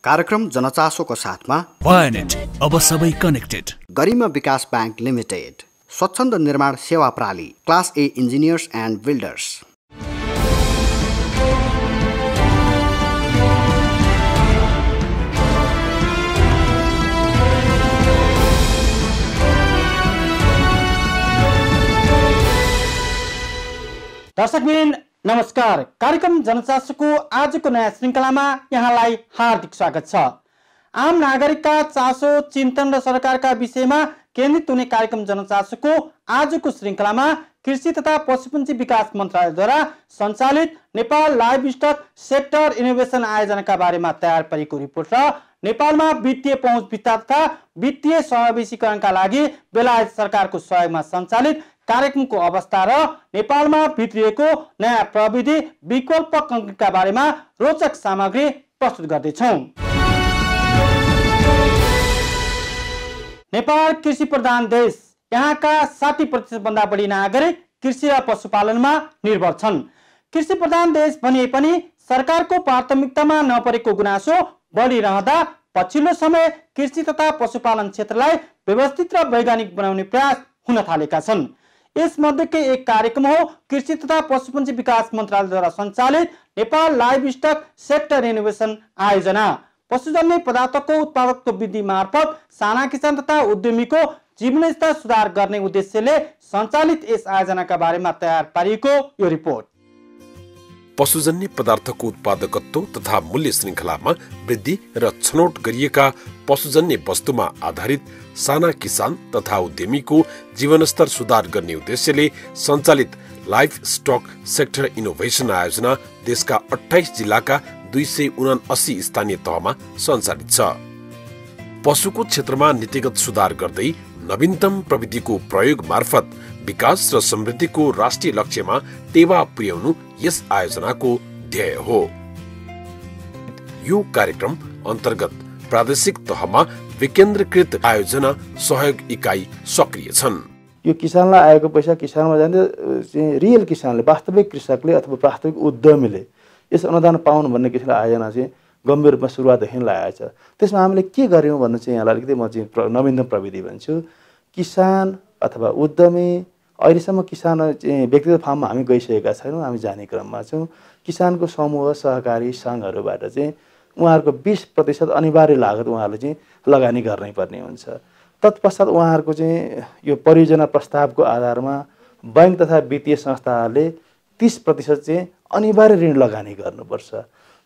कार्यक्रम जनचासोको साथमा वायानेट, अब सबै कनेक्टेड। गरिमा विकास बैंक लिमिटेड, स्वच्छन्द निर्माण सेवा प्रणाली, class A engineers and builders. दर्शकबिन नमस्कार। कार्यक्रम जनचासोको आजको नयाँ श्रृङ्खलामा यहाँलाई हार्दिक स्वागत छ। आम नागरिकका चासो, चिन्तन र सरकारका विषयमा केन्द्रित हुने कार्यक्रम जनचासोको आजको श्रृङ्खलामा कृषि तथा पशुपन्छी विकास मन्त्रालयद्वारा सञ्चालित Nepal livestock sector innovation आयोजनाका बारेमा तयार पारिएको रिपोर्ट र नेपालमा वित्तीय पहुँच विस्तार तथा वित्तीय समावेशीकरणका लागि बेलायत सरकारको सहयोगमा सञ्चालित कार्यक्रमको अवस्था र नेपालमा भित्रिएको नयाँ प्रविधि विकल्प कंक्रिटका बारेमा रोचक सामग्री प्रस्तुत गर्दैछौँ। नेपाल कृषि प्रधान देश। यहाँका 60% भन्दा बढी नागरिक कृषि र पशुपालनमा निर्भर छन्। कृषि प्रधान देश भनिए पनि सरकारको प्राथमिकतामा नपरेको गुनासो बढिरहँदा पछिल्लो समय कृषि तथा पशुपालन क्षेत्रलाई व्यवस्थित र वैज्ञानिक बनाउने प्रयास हुन थालेका छन्। यसमध्येकै एक कार्यक्रम हो कृषि तथा पशुपन्छी विकास मन्त्रालयद्वारा सञ्चालित Nepal livestock sector innovation आयोजना। पशुजन्य पदार्थको उत्पादकत्व वृद्धि मार्फत साना किसान तथा उद्यमीको जीवनस्तर सुधार गर्ने उद्देश्यले सञ्चालित यस आयोजनाका बारेमा तयार पारिएको यो रिपोर्ट। पशुजन्य पदार्थको उत्पादकत्व तथा मूल्य श्रृङ्खलामा वृद्धि र छनौट गरिएका पशुजन्य वस्तुमा आधारित साना किसान तथा उद्यमीको जीवनस्तर सुधार गर्ने उद्देश्यले सञ्चालित लाइभ स्टक सेक्टर इनोभेसन आयोजना देशका 28 जिल्लाका 279 स्थानीय तहमा सञ्चालित छ। पशुको क्षेत्रमा नीतिगत सुधार गर्दै नवीनतम प्रविधिको प्रयोग मार्फत विकास र समृद्धिको राष्ट्रिय लक्ष्यमा टेवा पुर्याउनु यस आयोजनाको ध्येय हो। यो कार्यक्रम अन्तर्गत प्रादेशिक तहमा विकेन्द्रीकृत आयोजना सहयोग इकाइ सक्रिय छन्। यो किसानलाई आएको पैसा किसानमा जान्छ, रियल किसानले, वास्तविक कृषकले अथवा वास्तविक उद्यमीले यस अनुदान पाउनु भन्ने किसिमको आयोजना चाहिँ गम्भीर रूपमा सुरुवातदेखि लागेको छ। त्यसमा हामीले के गर्यौँ भन्नु चाहिँ यहाँलाई अलिकति म चाहिँ नवीनतम प्रविधि भन्छु। किसान अथवा उद्यमी, अहिलेसम्म किसान चाहिँ व्यक्तिगत फार्ममा हामी गइसकेका छैनौँ, हामी जाने क्रममा छौँ। किसानको समूह, सहकारी सङ्घहरूबाट चाहिँ उहाँहरूको 20% अनिवार्य लागत उहाँहरूले चाहिँ लगानी गर्नै पर्ने हुन्छ। तत्पश्चात उहाँहरूको चाहिँ यो परियोजना प्रस्तावको आधारमा बैंक तथा वित्तीय संस्थाहरूले 30% चाहिँ अनिवार्य ऋण लगानी गर्नुपर्छ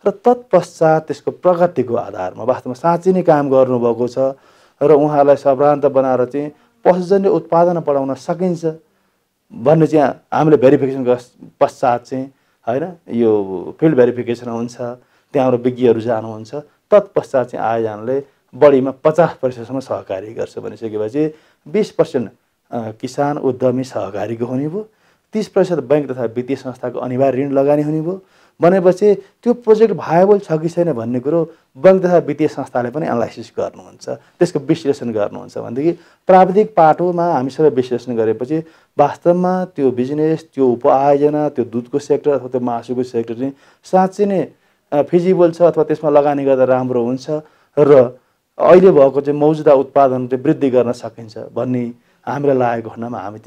र तत्पश्चात त्यसको प्रगतिको आधारमा वास्तवमा साँच्चै नै काम गर्नुभएको छ र उहाँहरूलाई सभ्रान्त बनाएर चाहिँ पशुजन्य उत्पादन बढाउन सकिन्छ भन्ने चाहिँ हामीले भेरिफिकेसन पश्चात चाहिँ होइन यो फिल्ड भेरिफिकेसन हुन्छ, त्यहाँबाट विज्ञहरू जानुहुन्छ। तत्पश्चात चाहिँ आयोजनाले बढीमा 50%सम्म सहकारी गर्छ भनिसकेपछि 20% किसान उद्यमी सहकारीको हुने भयो, 30% बैंक तथा वित्तीय संस्थाको अनिवार्य ऋण लगानी हुने भयो भनेपछि त्यो प्रोजेक्ट भायबल छ कि छैन भन्ने कुरो बैंक तथा वित्तीय संस्थाले पनि एनालाइसिस गर्नुहुन्छ, त्यसको विश्लेषण गर्नुहुन्छ। भनेदेखि प्राविधिक पाटोमा हामी सबै विश्लेषण गरेपछि वास्तवमा त्यो बिजनेस, त्यो उपआयोजना, त्यो दुधको सेक्टर अथवा त्यो मासुको सेक्टर चाहिँ साँच्चै नै फिजिबल छ अथवा त्यसमा लगानी गर्दा राम्रो हुन्छ र अहिले भएको चाहिँ मौजुदा उत्पादन चाहिँ वृद्धि गर्न सकिन्छ भन्ने हामीलाई लागेको खण्डमा हामी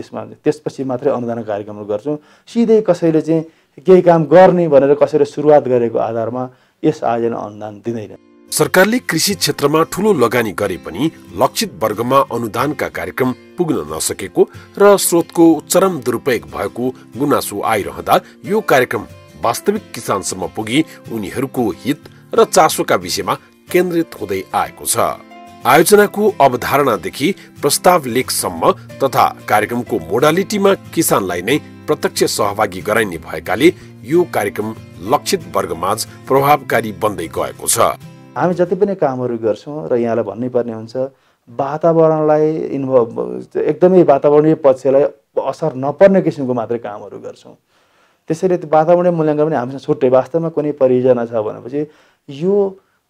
त्यसपछि मात्रै अनुदान कार्यक्रमहरू गर्छौँ। सिधै कसैले चाहिँ केही काम गर्ने भनेर कसैले सुरुवात गरेको आधारमा यस आयोजना अनुदान दिँदैन। सरकारले कृषि क्षेत्रमा ठूलो लगानी गरे पनि लक्षित वर्गमा अनुदानका कार्यक्रम पुग्न नसकेको र स्रोतको चरम दुरुपयोग भएको गुनासो आइरहँदा यो कार्यक्रम वास्तविक किसानसम्म पुगी उनीहरूको हित र चासोका विषयमा केन्द्रित हुँदै आएको छ। आयोजनाको अवधारणादेखि प्रस्ताव लेखसम्म तथा कार्यक्रमको मोडालिटीमा किसानलाई नै प्रत्यक्ष सहभागी गराइने भएकाले यो कार्यक्रम लक्षित वर्गमाझ प्रभावकारी बन्दै गएको छ। हामी जति पनि कामहरू गर्छौँ र यहाँलाई भन्नै पर्ने हुन्छ, वातावरणलाई एकदमै वातावरणीय पक्षलाई असर नपर्ने किसिमको मात्रै कामहरू गर्छौँ। त्यसैले त्यो वातावरणीय मूल्याङ्कन पनि हामीसँग छुट्टै। वास्तवमा कुनै परियोजना छ भनेपछि यो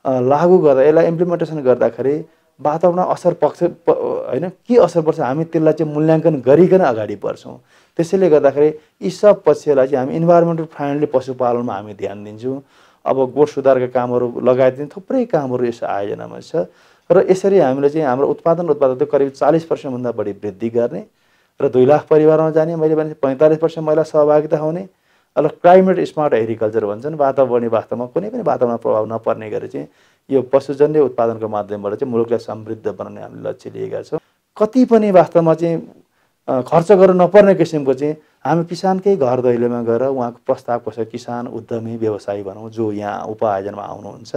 लागू गर्दा, यसलाई इम्प्लिमेन्टेसन गर्दाखेरि वातावरण असर पक्ष होइन के असर पर्छ हामी त्यसलाई चाहिँ मूल्याङ्कन गरिकन अगाडि बढ्छौँ। त्यसैले गर्दाखेरि यी सब पक्षलाई चाहिँ हामी इन्भाइरोमेन्टल फ्रेन्डली पशुपालनमा हामी ध्यान दिन्छौँ। अब गोठ सुधारका कामहरू लगायत थुप्रै कामहरू यस आयोजनामा छ र यसरी हामीले चाहिँ हाम्रो उत्पादकता करिब 40% भन्दा बढी वृद्धि गर्ने र 2 लाख परिवारमा जाने मैले भने 45% महिला सहभागिता हुने र क्लाइमेट स्मार्ट एग्रिकल्चर भन्छन् वातावरणीय वास्तवमा कुनै पनि वातावरण प्रभाव नपर्ने गरी चाहिँ यो पशुजन्य उत्पादनको माध्यमबाट चाहिँ मुलुकलाई समृद्ध बनाउने हामीले लक्ष्य लिएका छौँ। कति पनि वास्तवमा चाहिँ खर्च गर्न नपर्ने किसिमको चाहिँ हामी किसानकै घर दैलोमा गएर उहाँको प्रस्ताव कसरी किसान उद्यमी व्यवसायी भनौँ जो यहाँ उपआयोजनमा आउनुहुन्छ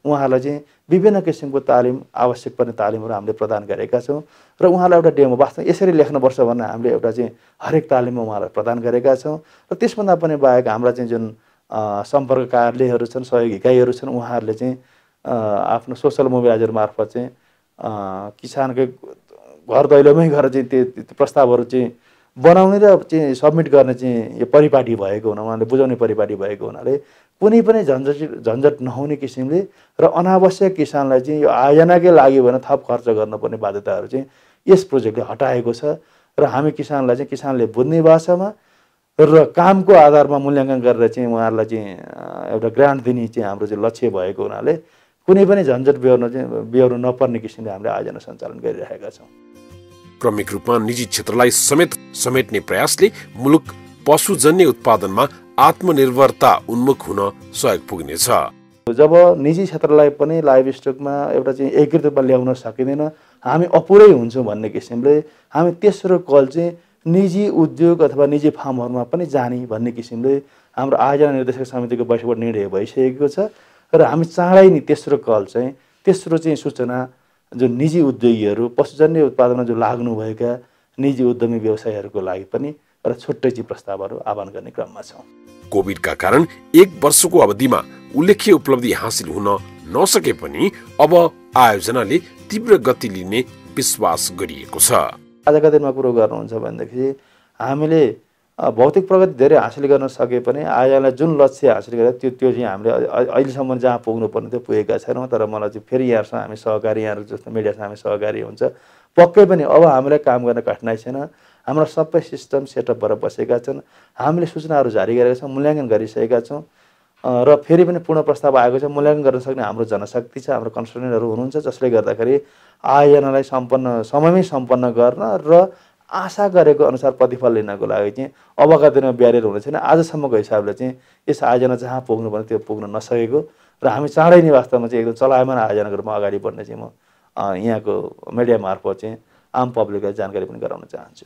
उहाँहरूलाई चाहिँ विभिन्न किसिमको तालिम आवश्यक पर्ने तालिमहरू हामीले प्रदान गरेका छौँ र उहाँलाई एउटा डेमो वास्तवमा यसरी लेख्नुपर्छ भनेर हामीले एउटा चाहिँ हरेक तालिममा उहाँलाई प्रदान गरेका छौँ र त्यसभन्दा पनि बाहेक हाम्रा चाहिँ जुन सम्पर्क कार्यालयहरू छन् सहयोगी इकाइहरू छन् उहाँहरूले चाहिँ आफ्नो सोसल मोबिलाइजर मार्फत चाहिँ किसानकै घर दैलोमै गएर चाहिँ त्यो प्रस्तावहरू चाहिँ बनाउने र चाहिँ सब्मिट गर्ने चाहिँ यो परिपाटी भएको हुन उहाँले बुझाउने परिपाटी भएको हुनाले कुनै पनि झन्झट नहुने किसिमले र अनावश्यक किसानलाई चाहिँ यो आयोजनाकै लागि भने थप खर्च गर्नुपर्ने बाध्यताहरू चाहिँ यस प्रोजेक्टले हटाएको छ र हामी किसानलाई चाहिँ किसानले बुझ्ने भाषामा र कामको आधारमा मूल्याङ्कन गरेर चाहिँ उहाँहरूलाई चाहिँ एउटा ग्रान्ट दिने चाहिँ हाम्रो चाहिँ लक्ष्य भएको हुनाले कुनै पनि झन्झट बेहोर्नु नपर्ने किसिमले हामीले आयोजना सञ्चालन गरिरहेका छौँ। क्रमिक रूपमा निजी क्षेत्रलाई समेट्ने प्रयासले मुलुक पशुजन्य उत्पादनमा आत्मनिर्भरता उन्मुख हुन सहयोग पुग्नेछ। जब निजी क्षेत्रलाई पनि लाइभ स्टकमा एउटा चाहिँ एकीकृत रूपमा ल्याउन सकिँदैन हामी अपुरै हुन्छौँ भन्ने किसिमले हामी तेस्रो कल चाहिँ निजी उद्योग अथवा निजी फार्महरूमा पनि जाने भन्ने किसिमले हाम्रो आयोजना निर्देशक समितिको बैठकबाट निर्णय भइसकेको छ र हामी चाँडै नि तेस्रो कल चाहिँ तेस्रो चाहिँ सूचना जो निजी उद्योगीहरू पशुजन्य उत्पादनमा जो लाग्नुभएका निजी उद्यमी व्यवसायीहरूको लागि पनि र छुट्टै चाहिँ प्रस्तावहरू आह्वान गर्ने क्रममा छौँ। कोभिडका कारण 1 वर्षको अवधिमा उल्लेख्य उपलब्धि हासिल हुन नसके पनि अब आयोजनाले तीव्र गति लिने विश्वास गरिएको छ। आजका दिनमा कुरो गर्नुहुन्छ भनेदेखि हामीले भौतिक प्रगति धेरै हासिल गर्न सके पनि आयोजनालाई जुन लक्ष्य हासिल गरेर त्यो चाहिँ हामीले अहिलेसम्म जहाँ पुग्नुपर्ने त्यो पुगेका छैनौँ। तर मलाई चाहिँ फेरि यहाँसँग हामी सहकारी यहाँहरू जस्तो मिडियासँग हामी सहकारी हुन्छ पक्कै पनि अब हामीलाई काम गर्न कठिनाइ छैन। हाम्रो सबै सिस्टम सेटअप भएर बसेका छन्। हामीले सूचनाहरू जारी गरेका छौँ मूल्याङ्कन गरिसकेका छौँ र फेरि पनि पूर्ण प्रस्ताव आएको छ। मूल्याङ्कन गर्न सक्ने हाम्रो जनशक्ति छ हाम्रो कन्सल्टेन्टहरू हुनुहुन्छ जसले गर्दाखेरि आयोजनालाई समयमै सम्पन्न गर्न र आशा गरेको अनुसार प्रतिफल लिनको लागि चाहिँ अबका दिनमा ब्यारियर हुने छैन। आजसम्मको हिसाबले चाहिँ यस आयोजना जहाँ पुग्नुपर्ने त्यो पुग्न नसकेको र हामी चाँडै नै वास्तवमा चाहिँ एकदम चलायमान आयोजनाको रूपमा अगाडि बढ्ने चाहिँ म यहाँको मिडिया मार्फत चाहिँ आम पब्लिकलाई जानकारी पनि गराउन चाहन्छु।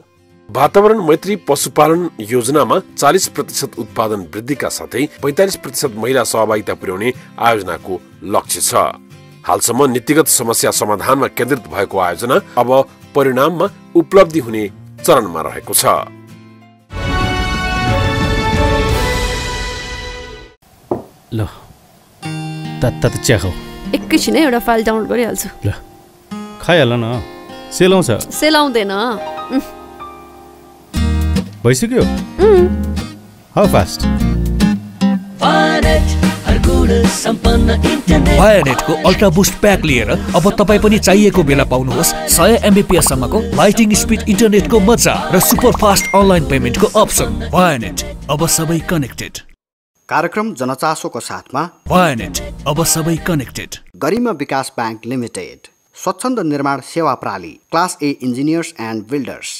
वातावरण मैत्री पशुपालन योजनामा 40% उत्पादन वृद्धिका साथै 45% महिला सहभागिता पुर्याउने आयोजनाको लक्ष्य छ। हालसम्म नीतिगत समस्या समाधानमा केन्द्रित भएको आयोजना अब परिणाममा उपलब्धि हुने चरणमा रहेको छ। ल तात्ता चिया खाऊ। एकैछिन एउटा फाइल डाउनलोड गरिहाल्छु। ल खाइहाल न सेलाउँछ। सेलाउँदैन। भइसक्यो। How fast? वायानेटको अल्ट्रा बुस्ट प्याक लिएर अब तपाईँ पनि चाहिएको बेला पाउनुहोस् 100 MBPS सम्मको लाइटिङ स्पिड इन्टरनेटको मजा र सुपर फास्ट अनलाइन पेमेन्टको अप्सन। वायानेट अब सबै कनेक्टेड। कार्यक्रम जनचासोको साथमा वायानेट अब सबै कनेक्टेड। गरिमा विकास बैंक लिमिटेड, स्वच्छन्द निर्माण सेवा प्रणाली, class A engineers and builders.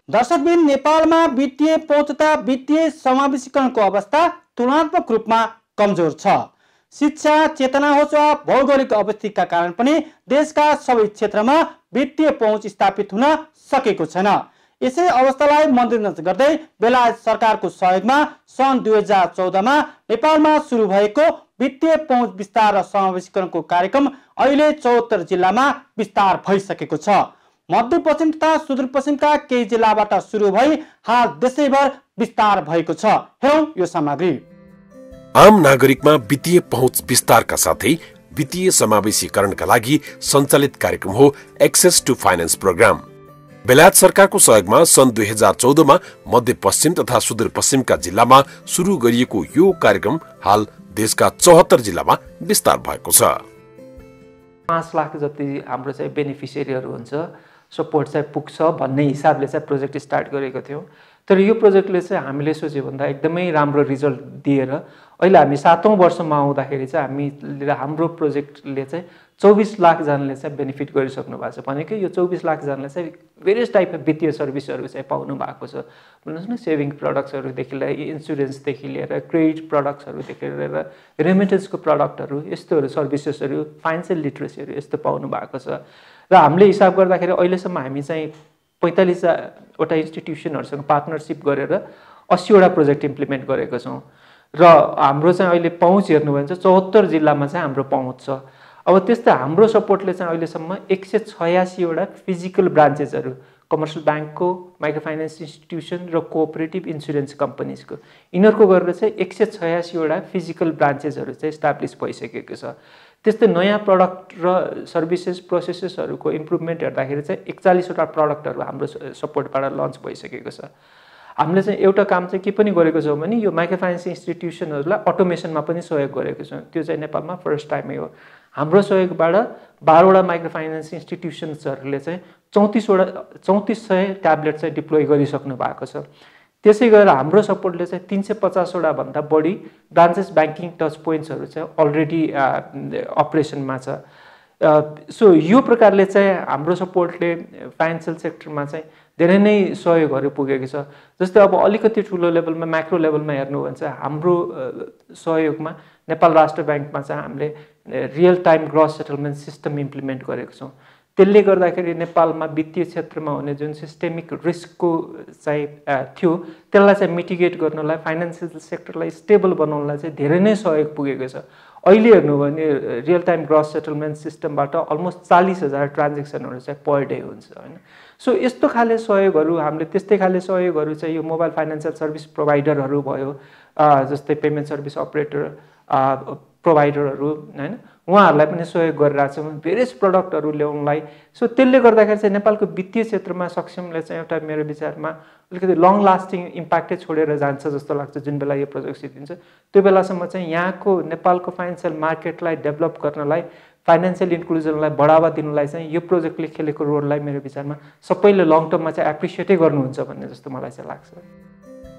दर्शकबिन, नेपालमा वित्तीय पहुँच तथा वित्तीय समावेशीकरणको अवस्था तुलनात्मक रूपमा कमजोर छ। शिक्षा, चेतना होस् वा भौगोलिक अवस्थितिका कारण पनि देशका सबै क्षेत्रमा वित्तीय पहुँच स्थापित हुन सकेको छैन। यसै अवस्थालाई मध्यनजर गर्दै बेलायत सरकारको सहयोगमा सन् 2014मा नेपालमा सुरु भएको वित्तीय पहुँच विस्तार र समावेशीकरणको कार्यक्रम अहिले 74 जिल्लामा विस्तार भइसकेको छ। मध्यपश्चिम तथा सुदूरपश्चिमका केही जिल्लाबाट सुरु भई हाल देशैभर विस्तार भएको छ। हेरौं यो सामग्री। आम नागरिकमा वित्तीय पहुँच विस्तारका साथै वित्तीय समावेशीकरणका लागि सञ्चालित कार्यक्रम हो एक्सेस टु फाइनान्स प्रोग्राम। बेलायत सरकारको सहयोगमा सन् 2014मा मध्यपश्चिम तथा सुदूरपश्चिमका जिल्लामा सुरु गरिएको यो कार्यक्रम हाल देशका 74 जिल्लामा विस्तार भएको छ। 5 लाख जति हाम्रो चाहिँ बेनिफिसियरीहरू हुन्छ, सपोर्ट चाहिँ पुग्छ भन्ने हिसाबले चाहिँ प्रोजेक्ट स्टार्ट गरेको थियौँ। तर यो प्रोजेक्टले चाहिँ हामीले सोचे भन्दा एकदमै राम्रो रिजल्ट दिएर अहिले हामी 7औं वर्षमा आउँदाखेरि चाहिँ हामीले हाम्रो प्रोजेक्टले चाहिँ 24 लाख जनाले चाहिँ बेनिफिट गरिसक्नु भएको छ भनेको यो 24 लाख जनाले चाहिँ भेरियस टाइपको वित्तीय सर्भिसहरू चाहिँ पाउनु भएको छ भन्नुहोस् न सेभिङ प्रडक्ट्सहरूदेखि लिएर इन्सुरेन्सदेखि लिएर क्रेडिट प्रडक्ट्सहरूदेखि लिएर रेमिटेन्सको प्रडक्टहरू यस्तोहरू सर्भिसेसहरू फाइनेन्सियल लिटरेसीहरू यस्तो पाउनु भएको छ र हामीले हिसाब गर्दाखेरि अहिलेसम्म हामी चाहिँ 45वटा इन्स्टिट्युसनहरूसँग पार्टनरसिप गरेर 80वटा प्रोजेक्ट इम्प्लिमेन्ट गरेको छौँ र हाम्रो चाहिँ अहिले पहुँच हेर्नु भने चाहिँ 74 जिल्लामा चाहिँ हाम्रो पहुँच छ अब त्यस्तै हाम्रो सपोर्टले चाहिँ अहिलेसम्म 186वटा फिजिकल ब्रान्चेसहरू कमर्सियल ब्याङ्कको माइक्रो फाइनेन्स इन्स्टिट्युसन र कोअपरेटिभ इन्सुरेन्स कम्पनीजको यिनीहरूको गरेर चाहिँ 186वटा फिजिकल ब्रान्चेसहरू चाहिँ इस्टाब्लिस भइसकेको छ त्यस्तै नयाँ प्रडक्ट र सर्भिसेस प्रोसेसेसहरूको इम्प्रुभमेन्ट हेर्दाखेरि चाहिँ 41वटा प्रडक्टहरू हाम्रो सपोर्टबाट लन्च भइसकेको छ हामीले चाहिँ एउटा काम चाहिँ के पनि गरेको छौँ भने यो माइक्रो फाइनेन्स इन्स्टिट्युसनहरूलाई अटोमेसनमा पनि सहयोग गरेको छौँ त्यो चाहिँ नेपालमा फर्स्ट टाइमै हो हाम्रो सहयोगबाट 12वटा माइक्रो फाइनेन्स इन्स्टिट्युसन्सहरूले चाहिँ 3400 ट्याब्लेट चाहिँ डिप्लोय गरिसक्नु भएको छ त्यसै गरेर हाम्रो सपोर्टले चाहिँ 350वटा भन्दा बढी ब्रान्चेस ब्याङ्किङ टच पोइन्ट्सहरू चाहिँ अलरेडी अपरेसनमा छ सो यो प्रकारले चाहिँ हाम्रो सपोर्टले फाइनेन्सियल सेक्टरमा चाहिँ धेरै नै सहयोगहरू पुगेको छ जस्तै अब अलिकति ठुलो लेभलमा म्याक्रो लेभलमा हेर्नु भने चाहिँ हाम्रो सहयोगमा नेपाल राष्ट्र ब्याङ्कमा चाहिँ हामीले real time gross settlement system implement गरेको छौँ त्यसले गर्दाखेरि नेपालमा वित्तीय क्षेत्रमा हुने जुन सिस्टेमिक रिस्कको चाहिँ थियो त्यसलाई चाहिँ मिटिगेट गर्नलाई फाइनेन्सियल सेक्टरलाई स्टेबल बनाउनलाई चाहिँ धेरै नै सहयोग पुगेको छ अहिले हेर्नु भने रियल टाइम ग्रस सेटलमेन्ट सिस्टमबाट अलमोस्ट 40,000 ट्रान्जेक्सनहरू चाहिँ पर डे हुन्छ होइन सो यस्तो खाले सहयोगहरू हामीले त्यस्तै खाले सहयोगहरू चाहिँ यो मोबाइल फाइनेन्सियल सर्भिस प्रोभाइडरहरू भयो जस्तै पेमेन्ट सर्भिस अपरेटर प्रोभाइडरहरू हैन उहाँहरूलाई पनि सहयोग गरिरहेको छौँ भेरियस प्रडक्टहरू ल्याउनलाई सो त्यसले गर्दाखेरि चाहिँ नेपालको वित्तीय क्षेत्रमा सक्षमले चाहिँ एउटा मेरो विचारमा अलिकति लङ लास्टिङ इम्प्याक्टै छोडेर जान्छ जस्तो लाग्छ जुन बेला यो प्रोजेक्ट सिद्धिन्छ त्यो बेलासम्म चाहिँ यहाँको नेपालको फाइनेन्सियल मार्केटलाई डेभलप गर्नलाई फाइनेन्सियल इन्क्लुजनलाई बढावा दिनलाई चाहिँ यो प्रोजेक्टले खेलेको रोललाई मेरो विचारमा सबैले लङ टर्ममा चाहिँ एप्रिसिएटै गर्नुहुन्छ भन्ने जस्तो मलाई चाहिँ लाग्छ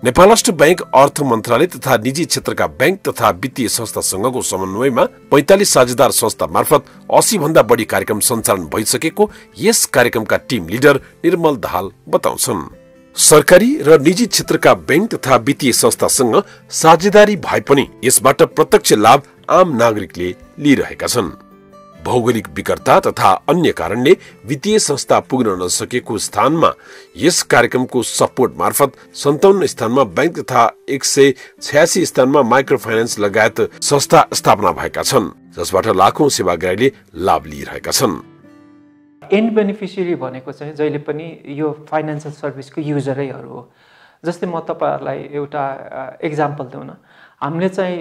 नेपाल राष्ट्र बैंक अर्थ मन्त्रालय तथा निजी क्षेत्रका बैंक तथा वित्तीय संस्थासँगको समन्वयमा 45 साझेदार संस्था मार्फत 80 भन्दा बढी कार्यक्रम सञ्चालन भइसकेको यस कार्यक्रमका टिम लिडर निर्मल दाहाल बताउँछन् सरकारी र निजी क्षेत्रका बैंक तथा वित्तीय संस्थासँग साझेदारी भए पनि यसबाट प्रत्यक्ष लाभ आम नागरिकले लिइरहेका छन् भौगोलिक विकटता तथा अन्य कारणले वित्तीय संस्था पुग्न नसकेको स्थानमा यस कार्यक्रमको सपोर्ट मार्फत 57 स्थानमा बैंक तथा 186 स्थानमा माइक्रो फाइनेन्स लगायत संस्था स्थापना भएका छन् जसबाट लाखौं सेवाग्राहीले लाभ लिइरहेका छन् एन्ड बेनिफिसियरी भनेको चाहिँ जहिले पनि यो फाइनेन्सियल सर्भिसको युजरैहरू हो जस्तै म तपाईहरुलाई एउटा एक्जाम्पल दिउँ न हामीले चाहिँ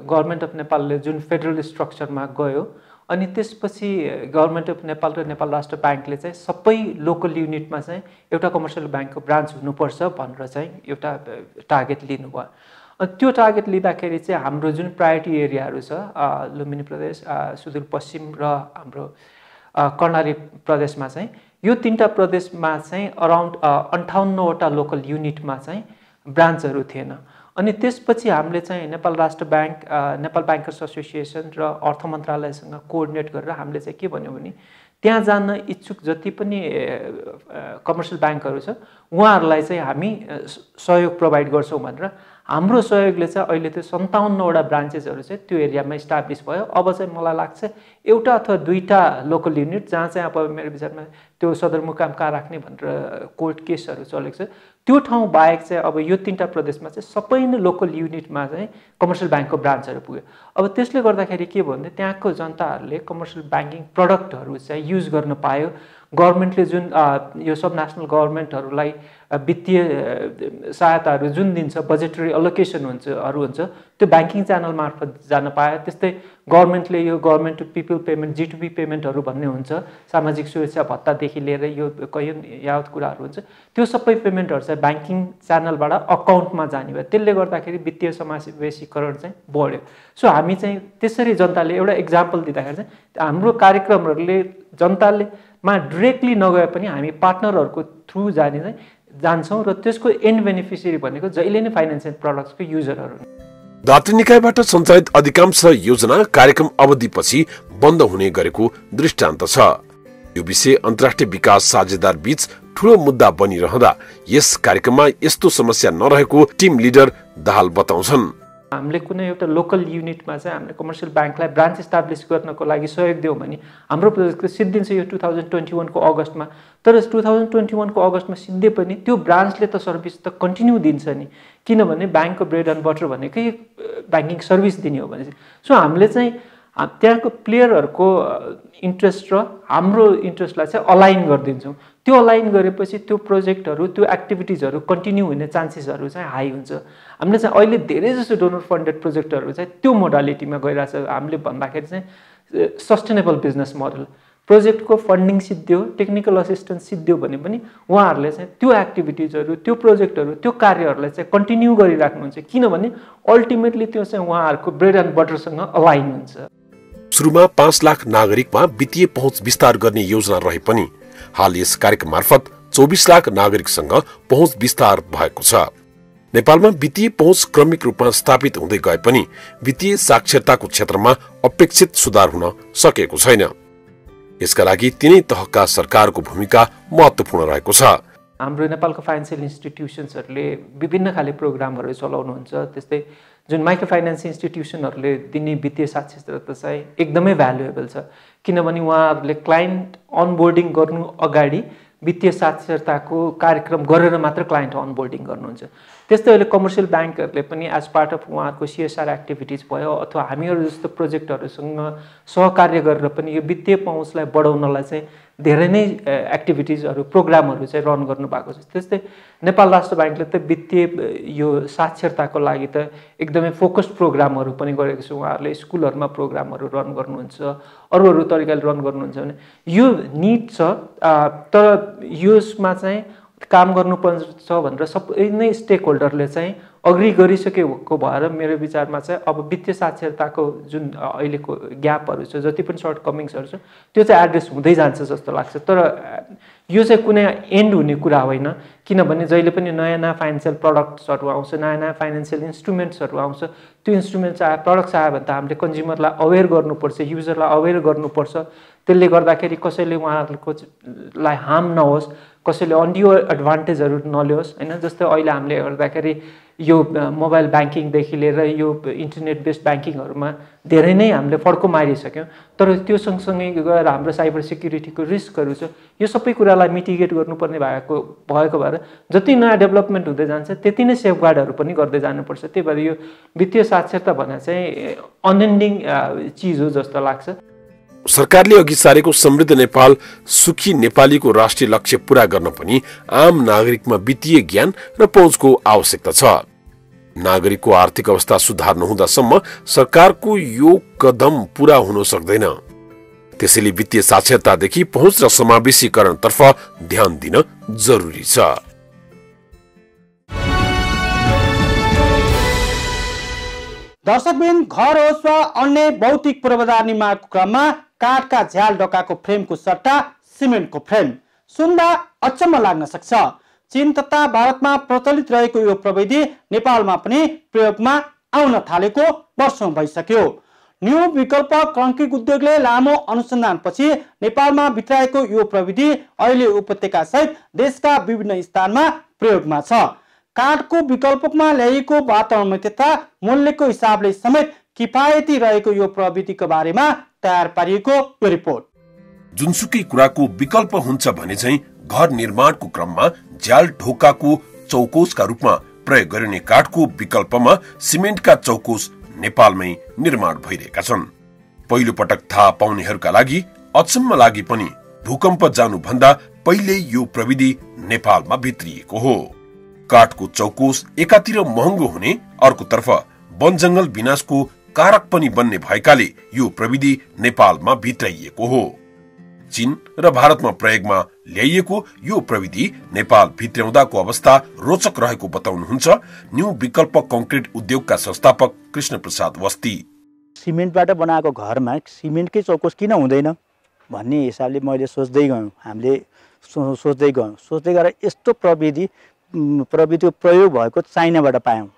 गभर्नमेन्ट अफ नेपालले जुन फेडरल स्ट्रक्चरमा गयो अनि त्यसपछि गभर्नमेन्ट अफ नेपाल र नेपाल राष्ट्र ब्याङ्कले चाहिँ सबै लोकल युनिटमा चाहिँ एउटा कमर्सियल ब्याङ्कको ब्रान्च हुनुपर्छ भनेर चाहिँ एउटा टार्गेट लिनुभयो अनि त्यो टार्गेट लिँदाखेरि चाहिँ हाम्रो जुन प्रायोरिटी एरियाहरू छ लुम्बिनी प्रदेश सुदूरपश्चिम र हाम्रो कर्णाली प्रदेशमा चाहिँ यो तीनटा प्रदेशमा चाहिँ अराउन्ड 58वटा लोकल युनिटमा चाहिँ ब्रान्चहरू थिएन अनि त्यसपछि हामीले चाहिँ नेपाल राष्ट्र ब्याङ्क नेपाल ब्याङ्कर्स एसोसिएसन र अर्थ मन्त्रालयसँग कोअर्डिनेट गरेर हामीले चाहिँ के भन्यौँ भने त्यहाँ जान इच्छुक जति पनि कमर्सियल ब्याङ्कहरू छ उहाँहरूलाई चाहिँ हामी सहयोग प्रोभाइड गर्छौँ भनेर हाम्रो सहयोगले चाहिँ अहिले त्यो 57वटा ब्रान्चेसहरू चाहिँ त्यो एरियामा इस्टाब्लिस भयो अब चाहिँ मलाई लाग्छ एउटा अथवा दुईटा लोकल युनिट जहाँ चाहिँ अब मेरो विचारमा त्यो सदरमुकाम कहाँ राख्ने भनेर कोर्ट केसहरू चलेको छ त्यो ठाउँ बाहेक चाहिँ अब यो तीनटा प्रदेशमा चाहिँ सबै नै लोकल युनिटमा चाहिँ कमर्सियल ब्याङ्कको ब्रान्चहरू पुग्यो अब त्यसले गर्दाखेरि के भयो भने त्यहाँको जनताहरूले कमर्सियल ब्याङ्किङ प्रडक्टहरू चाहिँ युज गर्न पायो गभर्नमेन्टले जुन यो सब नेसनल गभर्नमेन्टहरूलाई वित्तीय सहायताहरू जुन दिन्छ बजेटरी अलोकेसन हुन्छ त्यो ब्याङ्किङ च्यानल मार्फत जान पायो त्यस्तै गभर्नमेन्टले यो government to people payment G2B पेमेन्टहरू भन्ने हुन्छ सामाजिक सुरक्षा भत्तादेखि लिएर यो कयौं यावत कुराहरू हुन्छ त्यो सबै पेमेन्टहरू चाहिँ ब्याङ्किङ च्यानलबाट अकाउन्टमा जाने भयो त्यसले गर्दाखेरि वित्तीय समावेशीकरण चाहिँ बढ्यो सो हामी चाहिँ त्यसरी जनताले एउटा एक्जाम्पल दिँदाखेरि चाहिँ हाम्रो कार्यक्रमहरूले जनताले मा डाइरेक्टली नगए पनि हामी पार्टनरहरूको थ्रु जाने चाहिँ जान्छौँ र त्यसको एन्ड बेनिफिसियरी भनेको जहिले नै फाइनेन्सियल प्रडक्ट्सको युजरहरू हुन्। दात्री निकायबाट सञ्चालित अधिकांश योजना कार्यक्रम अवधिपछि बन्द हुने गरेको दृष्टान्त छ। यो विषय अन्तर्राष्ट्रिय विकास साझेदार बीच ठूलो मुद्दा बनिरहँदा यस कार्यक्रममा यस्तो समस्या नरहेको टिम लिडर दाहाल बताउँछन्। हामीले कुनै एउटा लोकल युनिटमा चाहिँ हामीले कमर्सियल ब्याङ्कलाई ब्रान्च इस्टाब्लिस गर्नको लागि सहयोग दियौँ भने हाम्रो प्रोजेक्ट सिद्धिन्छ यो 2021 को अगस्तमा। तर 2021 को अगस्तमा सिद्धे पनि त्यो ब्रान्चले त सर्भिस त कन्टिन्यू दिन्छ नि, किनभने ब्याङ्कको ब्रेड एन्ड बटर भनेकै ब्याङ्किङ सर्भिस दिने हो भने। सो हामीले चाहिँ त्यहाँको प्लेयरहरूको इन्ट्रेस्ट र हाम्रो इन्ट्रेस्टलाई चाहिँ अलाइन गरिदिन्छौँ। त्यो अलाइन गरेपछि त्यो प्रोजेक्टहरू त्यो एक्टिभिटिजहरू कन्टिन्यू हुने चान्सेसहरू चाहिँ हाई हुन्छ। हामीले चाहिँ अहिले धेरै जसो डोनर फन्डेड प्रोजेक्टहरू चाहिँ त्यो मोडालिटीमा गइरहेछ। हामीले भन्दाखेरि चाहिँ सस्टेनेबल बिजनेस मोडल, प्रोजेक्टको फन्डिङ सिद्धियो, टेक्निकल असिस्टेन्स सिद्धियो भने पनि उहाँहरूले चाहिँ त्यो एक्टिभिटिजहरू त्यो प्रोजेक्टहरू त्यो कार्यहरूलाई चाहिँ कन्टिन्यू गरिराख्नुहुन्छ, किनभने अल्टिमेटली त्यो चाहिँ उहाँहरूको ब्रेड एन्ड बटरसँग अलाइन हुन्छ। सुरुमा 5 लाख नागरिकमा वित्तीय पहुँच विस्तार गर्ने योजना रहे पनि हाल यस कार्यक्रम मार्फत 24 लाख नागरिकसँग पहुँच विस्तार भएको छ। नेपालमा वित्तीय पहुँच क्रमिक रूपमा स्थापित हुँदै गए पनि वित्तीय साक्षरताको क्षेत्रमा अपेक्षित सुधार हुन सकेको छैन। यसका लागि तिनै तहका सरकारको भूमिका महत्त्वपूर्ण रहेको छ। हाम्रो नेपालको फाइनेन्सियल इन्स्टिट्युसन्सहरूले विभिन्न खाले प्रोग्रामहरू चलाउनुहुन्छ। त्यस्तै जुन माइक्रो फाइनेन्स इन्स्टिट्युसनहरूले दिने वित्तीय साक्षरता चाहिँ एकदमै भ्यालुएबल छ, किनभने उहाँहरूले क्लाइन्ट अनबोर्डिङ गर्नु अगाडि वित्तीय साक्षरताको कार्यक्रम गरेर मात्र क्लाइन्ट अनबोर्डिङ गर्नुहुन्छ। त्यस्तै अहिले कमर्सियल ब्याङ्कहरूले पनि एज पार्ट अफ उहाँहरूको CSR एक्टिभिटिज भयो अथवा हामीहरू जस्तो प्रोजेक्टहरूसँग सहकार्य गरेर पनि यो वित्तीय पहुँचलाई बढाउनलाई चाहिँ धेरै नै एक्टिभिटिजहरू प्रोग्रामहरू चाहिँ रन गर्नुभएको छ। त्यस्तै नेपाल राष्ट्र ब्याङ्कले त वित्तीय यो साक्षरताको लागि त एकदमै फोकस्ड प्रोग्रामहरू पनि गरेको छ। उहाँहरूले स्कुलहरूमा प्रोग्रामहरू रन गर्नुहुन्छ, अरू तरिकाले रन गर्नुहुन्छ भने यो निड छ। तर यसमा चाहिँ काम गर्नुपर्छ भनेर सबै नै स्टेक होल्डरले चाहिँ अग्री गरिसकेको भएर मेरो विचारमा चाहिँ अब वित्तीय साक्षरताको जुन अहिलेको ग्यापहरू छ, जति पनि सर्ट कमिङ्सहरू छ, त्यो चाहिँ एड्रेस हुँदै जान्छ जस्तो लाग्छ। तर यो चाहिँ कुनै एन्ड हुने कुरा होइन, किनभने जहिले पनि नयाँ नयाँ फाइनेन्सियल प्रडक्ट्सहरू आउँछ, नयाँ नयाँ फाइनेन्सियल इन्स्ट्रुमेन्ट्सहरू आउँछ। त्यो इन्स्ट्रुमेन्ट्स आयो, प्रडक्ट्स आयो भने त हामीले कन्ज्युमरलाई अवेर गर्नुपर्छ, युजरलाई अवेर गर्नुपर्छ। त्यसले गर्दाखेरि कसैले उहाँहरूकोलाई हार्म नहोस्, कसैले अन्डियो एडभान्टेजहरू नलियोस् होइन। जस्तै अहिले हामीले हेर्दाखेरि यो मोबाइल ब्याङ्किङदेखि लिएर यो इन्टरनेट बेस्ड ब्याङ्किङहरूमा धेरै नै हामीले फड्को मारिसक्यौँ। तर त्यो सँगसँगै गएर हाम्रो साइबर सिक्युरिटीको रिस्कहरू छ, यो सबै कुरालाई मिटिगेट गर्नुपर्ने भएको भएर जति नयाँ डेभलपमेन्ट हुँदै जान्छ त्यति नै सेफगार्डहरू पनि गर्दै जानुपर्छ। त्यही भएर यो वित्तीय साक्षरता भने चाहिँ अनएन्डिङ चिज हो जस्तो लाग्छ। सरकारले अघि सारेको समृद्ध नेपाल सुखी नेपालीको राष्ट्रिय लक्ष्य पूरा गर्न पनि आम नागरिकमा वित्तीय ज्ञान र पहुँचको आवश्यकता छ। नागरिकको आर्थिक अवस्था सुधार नहुँदासम्म सरकारको यो कदम पूरा हुन सक्दैन। त्यसैले वित्तीय साक्षरतादेखि पहुँच र समावेशीकरणतर्फ ध्यान दिन जरुरी छ। दर्शकबिन, घर होस् वा अन्य भौतिक पूर्वाधार निर्माणको क्रममा काठका झ्याल डकाको फ्रेमको सट्टा सिमेन्टको फ्रेम सुन्दा अचम्म लाग्न सक्छ। चीन तथा भारतमा प्रचलित रहेको यो प्रविधि नेपालमा पनि प्रयोगमा आउन थालेको वर्षौं भइसक्यो। न्यू विकल्प कंक्रिट उद्योगले लामो अनुसन्धानपछि नेपालमा भित्राएको यो प्रविधि अहिले उपत्यका सहित देशका विभिन्न स्थानमा प्रयोगमा छ। काठको विकल्पमा ल्याइएको वातावरण तथा मूल्यको हिसाबले समेत किफायती रहेको यो प्रविधिको बारेमा तयार पारिएको यो रिपोर्ट। जुनसुकै कुराको विकल्प हुन्छ भने चाहिँ घर निर्माणको क्रममा झ्याल ढोकाको चौकोसका रूपमा प्रयोग गरिने काठको विकल्पमा सिमेन्टका चौकोस नेपालमै निर्माण भइरहेका छन्। पहिलो पटक थाहा पाउनेहरूका लागि अचम्म लागि पनि भूकम्प जानुभन्दा पहिले यो प्रविधि नेपालमा भित्रिएको हो। काठको चौकोस एकातिर महँगो हुने, अर्कोतर्फ वन जंगल विनाशको कारक पनि बन्ने भएकाले यो प्रविधि नेपालमा भित्राइएको हो। चीन र भारतमा प्रयोगमा ल्याइएको यो प्रविधि नेपाल भित्र्याउँदाको अवस्था रोचक रहेको बताउनुहुन्छ न्यू विकल्प कंक्रिट उद्योगका संस्थापक कृष्ण प्रसाद वस्ती। सिमेन्टबाट बनाएको घरमा सिमेन्टकै चौकोस किन हुँदैन भन्ने हिसाबले मैले सोच्दै गयौँ। हामीले सोच्दै गएर यस्तो प्रविधिको प्रयोग भएको चाइनाबाट पायौँ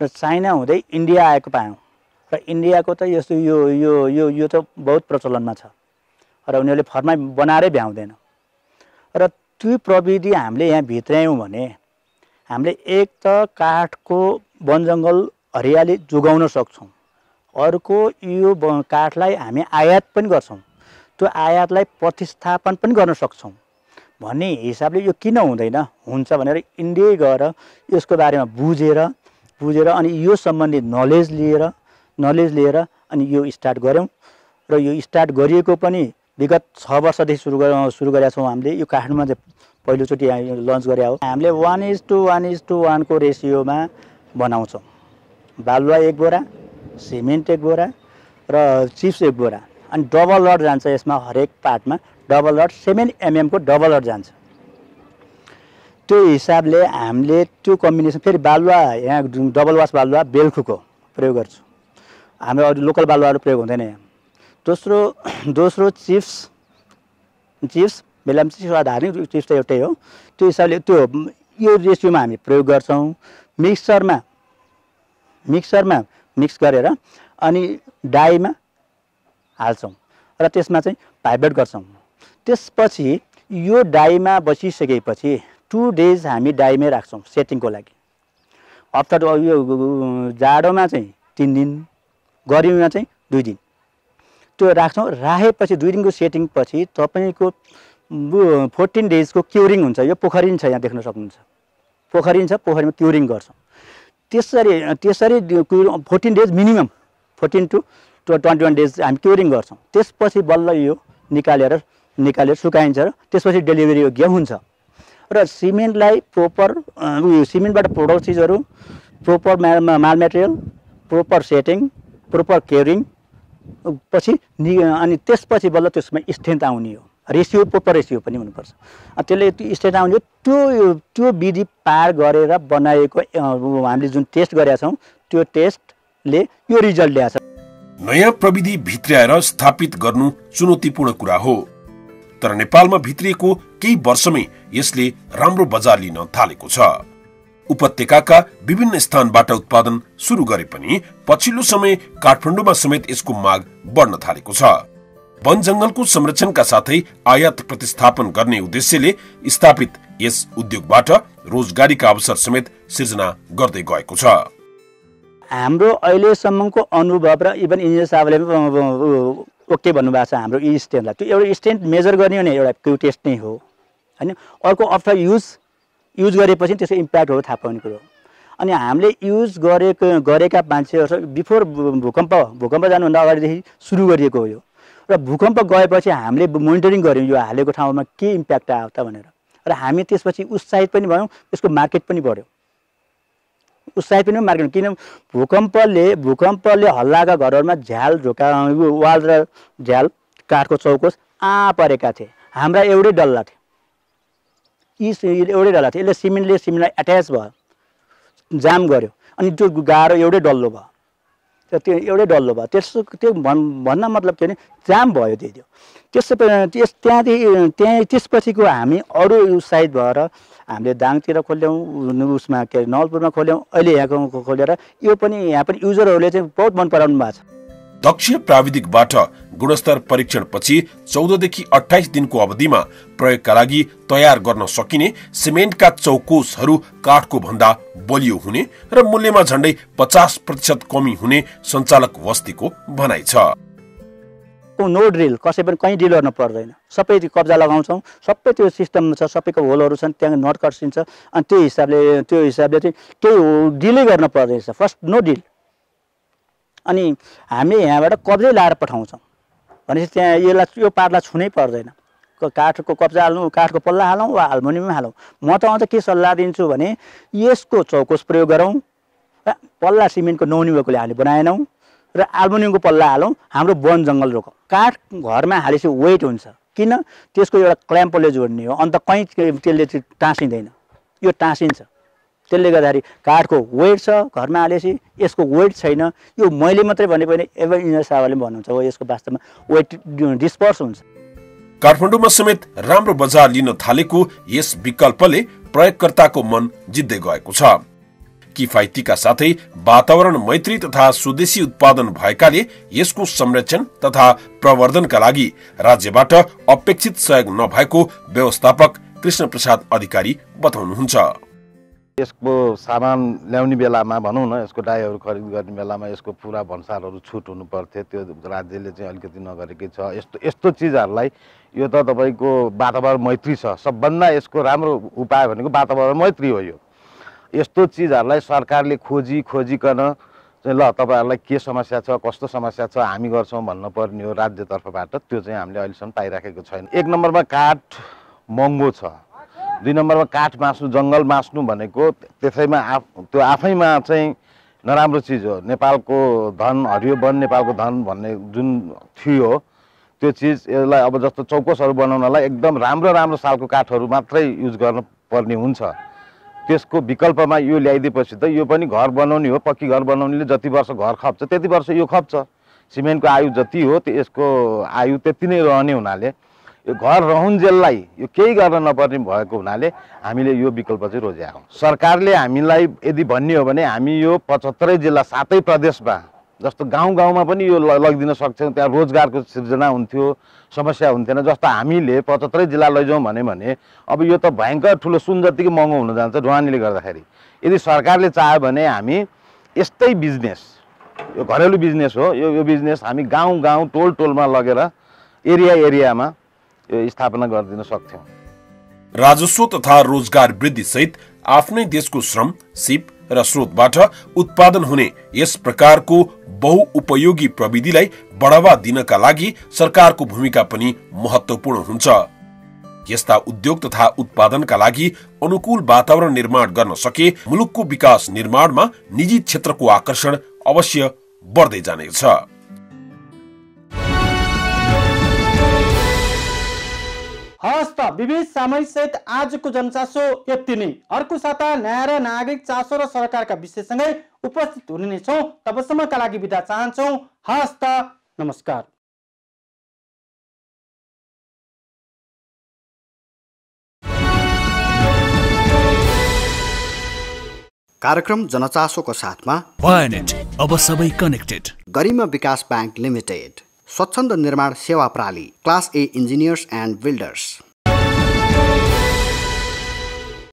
र चाइना हुँदै इन्डिया आएको पायौँ र इन्डियाको त यस्तो यो त बहुत प्रचलनमा छ र उनीहरूले फर्मा बनाएरै भ्याउँदैन र त्यो प्रविधि हामीले यहाँ भित्रायौँ भने हामीले एक त काठको वनजङ्गल हरियाली जोगाउन सक्छौँ, अर्को यो काठलाई हामी आयात पनि गर्छौँ, त्यो आयातलाई प्रतिस्थापन पनि गर्न सक्छौँ भन्ने हिसाबले यो किन हुँदैन, हुन्छ भनेर इन्डिया गएर यसको बारेमा बुझेर अनि यो सम्बन्धी नलेज लिएर अनि यो स्टार्ट गऱ्यौँ र यो स्टार्ट गरिएको पनि विगत 6 वर्षदेखि सुरु गरेका छौँ। हामीले यो काठमाडौँमा चाहिँ पहिलोचोटि लन्च गरे हो। हामीले 1:1 को रेसियोमा बनाउँछौँ। बालुवा 1 बोरा, सिमेन्ट 1 बोरा र चिप्स 1 बोरा अनि डबल रड जान्छ यसमा। हरेक पार्टमा डबल रड 7 mm को डबल रड जान्छ। त्यो हिसाबले हामीले त्यो कम्बिनेसन फेरि बालुवा यहाँ डबल वास बालुवा बेल्खुको प्रयोग गर्छौँ। हाम्रो अरू लोकल बालुवाहरू प्रयोग हुँदैन यहाँ। दोस्रो चिप्स बेलामा चिप्स आधारित चिप्स त एउटै हो। त्यो हिसाबले त्यो यो रेसियोमा हामी प्रयोग गर्छौँ। मिक्सरमा मिक्स गरेर अनि डाईमा हाल्छौँ र त्यसमा चाहिँ भाइब्रेट गर्छौँ। त्यसपछि यो डाईमा बसिसकेपछि 2 डेज हामी डाईमै राख्छौँ सेटिङको लागि। हप्ता यो जाडोमा चाहिँ 3 दिन, गर्मीमा चाहिँ 2 दिन त्यो राख्छौँ। राखेपछि 2 दिनको सेटिङ पछि तपाईँको 14 डेजको क्युरिङ हुन्छ। यो पोखरिन छ, यहाँ देख्न सक्नुहुन्छ पोखरिन छ, पोखरीमा क्युरिङ गर्छौँ। त्यसरी 14 डेज मिनिमम 14 to 21 डेज हामी क्युरिङ गर्छौँ। त्यसपछि बल्ल यो निकालेर सुकाइन्छ र त्यसपछि डेलिभरी योग्य हुन्छ। र सिमेन्टलाई प्रोपर सिमेन्टबाट प्रोडक्ट चिजहरू प्रोपर माल material, proper setting, proper curing पछि अनि त्यसपछि बल्ल त्यसमा स्ट्रेन्थ आउने हो। रेसियो प्रोपर रेसियो पनि हुनुपर्छ। त्यसले स्ट्रेन्थ आउने हो। त्यो विधि पार गरेर बनाएको हामीले जुन टेस्ट गरेका छौँ त्यो टेस्टले यो रिजल्ट ल्याएको छ। नयाँ प्रविधि भित्र्याएर स्थापित गर्नु चुनौतीपूर्ण कुरा हो, तर नेपालमा भित्रिएको केही वर्षमै यसले राम्रो बजार लिन थालेको छ। उपत्यकाका विभिन्न स्थानबाट उत्पादन सुरु गरे पनि पछिल्लो समय काठमाडौँमा समेत यसको माग बढ्न थालेको छ। वन जंगलको संरक्षणका साथै आयात प्रतिस्थापन गर्ने उद्देश्यले स्थापित यस उद्योगबाट रोजगारीका अवसर समेत सिर्जना गर्दै गएको छ। हाम्रो अहिलेसम्मको अनुभव र इभन इन्जिनियर साहबले ओके भन्नुभएको छ हाम्रो यी स्ट्रेन्थलाई। त्यो एउटा स्ट्रेन्थ मेजर गर्ने हो भने एउटा क्यु टेस्ट नै हो हैन। अर्को आफ्टर युज गरेपछि त्यसको इम्प्याक्ट हो थाहा पाउने कुरो। अनि हामीले युज गरेका मान्छेहरू बिफोर भूकम्प जानुभन्दा अगाडिदेखि सुरु गरिएको हो यो। र भूकम्प गएपछि हामीले मोनिटरिङ गऱ्यौँ यो हालेको ठाउँमा के इम्प्याक्ट आयो त भनेर। र हामी त्यसपछि उत्साहित पनि भयौँ, त्यसको मार्केट पनि बढ्यो। उत्साहित पनि मार्केट किन भूकम्पले हल्लाका घरहरूमा झ्याल ढोका वाल र झ्याल काठको चौकोस परेका थिए। हाम्रा एउटै डल्ला थियो, यसले सिमेन्टलाई एट्याच भयो, जाम गर्यो अनि त्यो गाह्रो एउटै डल्लो भयो। त्यो भन्न मतलब के भने जाम भयो त्यो। त्यसपछिको हामी अरू उत्साहित भएर हामीले दाङतिर खोल्यौँ, उसमा के अरे नवलपुरमा खोल्यौँ, अहिले यहाँको खोलेर यहाँ पनि युजरहरूले चाहिँ बहुत मन पराउनु भएको छ। दक्ष प्राविधिकबाट गुणस्तर परीक्षण पछि 14 देखि 28 दिनको अवधिमा प्रयोगका लागि तयार गर्न सकिने सिमेन्टका चौकोसहरू काठको भन्दा बलियो हुने र मूल्यमा झण्डै 50% कमी हुने सञ्चालक वस्तीको भनाइ छ। नो ड्रिल, कसै पनि कहीँ ड्रिल गर्न पर्दैन, सबै कब्जा लगाउँछौँ, सबै त्यो सिस्टम छ, सबैको होलहरू छन्, त्यहाँ नट कट्सिन्छ। अनि त्यो हिसाबले चाहिँ केही ड्रिलै गर्न पर्दैन। First no drill. अनि हामी यहाँबाट कब्जै लाएर पठाउँछौँ भनेपछि त्यहाँ यो पार्टलाई छुनै पर्दैन। काठको कब्जा हाल्नु, काठको पल्ला हालौँ वा एल्युमिनियम हालौँ। म त अझ के सल्लाह दिन्छु भने यसको चौकोस प्रयोग गरौँ, पल्ला सिमेन्टको नहुने भएकोले हामीले बनाएनौँ र एल्युमिनियमको पल्ला हालौँ, हाम्रो वन जङ्गल रोकौँ। काठ घरमा हालेपछि वेट हुन्छ, किन त्यसको एउटा क्ल्याम्पले जोड्ने हो, अन्त कहीँ त्यसले टाँसिँदैन, यो टाँसिन्छ। त्यसले गर्दाखेरि काठको वेट छ, घरमा हालेपछि यसको वेट छैन। यो मैले मात्रै भने पनि एभर इन्जिनियर साहबले भन्नुहुन्छ हो यसको वास्तवमा वेट डिस्पर्स हुन्छ। काठमाडौँमा समेत राम्रो बजार लिन थालेको यस विकल्पले प्रयोगकर्ताको मन जित्दै गएको छ। किफायतीका साथै वातावरण मैत्री तथा स्वदेशी उत्पादन भएकाले यसको संरक्षण तथा प्रवर्धनका लागि राज्यबाट अपेक्षित सहयोग नभएको व्यवस्थापक कृष्ण प्रसाद अधिकारी बताउनुहुन्छ। यसको सामान ल्याउने बेलामा भनौँ न, यसको डाइहरू खरिद गर्ने बेलामा यसको पुरा भन्सारहरू छुट हुनु पर्थ्यो, त्यो राज्यले चाहिँ अलिकति नगरेकै छ। यस्तो चिजहरूलाई यो त तपाईँको वातावरण मैत्री छ। सबभन्दा यसको राम्रो उपाय भनेको वातावरण मैत्री हो। यो यस्तो चिजहरूलाई सरकारले खोजिकन चाहिँ ल तपाईँहरूलाई के समस्या छ, कस्तो समस्या छ, हामी गर्छौँ भन्नु पर्ने हो राज्य तर्फबाट। त्यो चाहिँ हामीले अहिलेसम्म पाइराखेको छैन। 1 नम्बरमा काठ महँगो छ, 2 नम्बरमा काठ मास्नु, जङ्गल मास्नु भनेको त्यसैमा त्यो आफैमा चाहिँ नराम्रो चिज हो। नेपालको धन, हरियो वन नेपालको धन भन्ने जुन थियो त्यो चिज, यसलाई अब जस्तो चौकोसहरू बनाउनलाई एकदम राम्रो सालको काठहरू मात्रै युज गर्नुपर्ने हुन्छ। त्यसको विकल्पमा यो ल्याइदिएपछि त यो पनि घर बनाउने हो। पक्की घर बनाउनेले जति वर्ष घर खप्छ त्यति वर्ष यो खप्छ। सिमेन्टको आयु जति हो यसको आयु त्यति नै रहने हुनाले यो घर रहन्जेललाई यो केही गर्न नपर्ने भएको हुनाले हामीले यो विकल्प चाहिँ रोजेका हौँ। सरकारले हामीलाई यदि भन्ने हो भने हामी यो 75 जिल्ला 7 प्रदेशमा जस्तो गाउँमा पनि यो लगिदिन सक्छौँ। त्यहाँ रोजगारको सृजना हुन्थ्यो, समस्या हुन्थेन। जस्तो हामीले 75 जिल्ला लैजाउँ भने अब यो त भयङ्कर ठुलो सुन जतिकै महँगो हुन जान्छ ढुवानीले गर्दाखेरि। यदि सरकारले चाह्यो भने हामी यस्तै बिजनेस, यो घरेलु बिजनेस हो, यो बिजनेस हामी गाउँ टोलमा लगेर एरियामा यो स्थापना गरिदिन सक्थ्यौँ। राजस्व तथा रोजगार वृद्धि सहित आफ्नै देशको श्रम, सिप र स्रोतबाट उत्पादन हुने यस प्रकारको बहुउपयोगी प्रविधिलाई बढावा दिनका लागि सरकारको भूमिका पनि महत्त्वपूर्ण हुन्छ। यस्ता उद्योग तथा उत्पादनका लागि अनुकूल वातावरण निर्माण गर्न सके मुलुकको विकास निर्माणमा निजी क्षेत्रको आकर्षण अवश्य बढ्दै जानेछ। हस्त विविध सामयिक सहित आजको जनचासो यति नै। अर्को साता न्याय र नागरिक चासो र सरकारका विषयसँगै उपस्थित हुने नै छौँ। तबसम्मका लागि बिदा चाहन्छौँ। हस्त नमस्कार। कार्यक्रम जनचासोको साथमा वायनेट, अब सबै कनेक्टेड। गरिमा विकास बैंक लिमिटेड, स्वच्छन्द निर्माण सेवा प्रणाली, class A engineers and builders.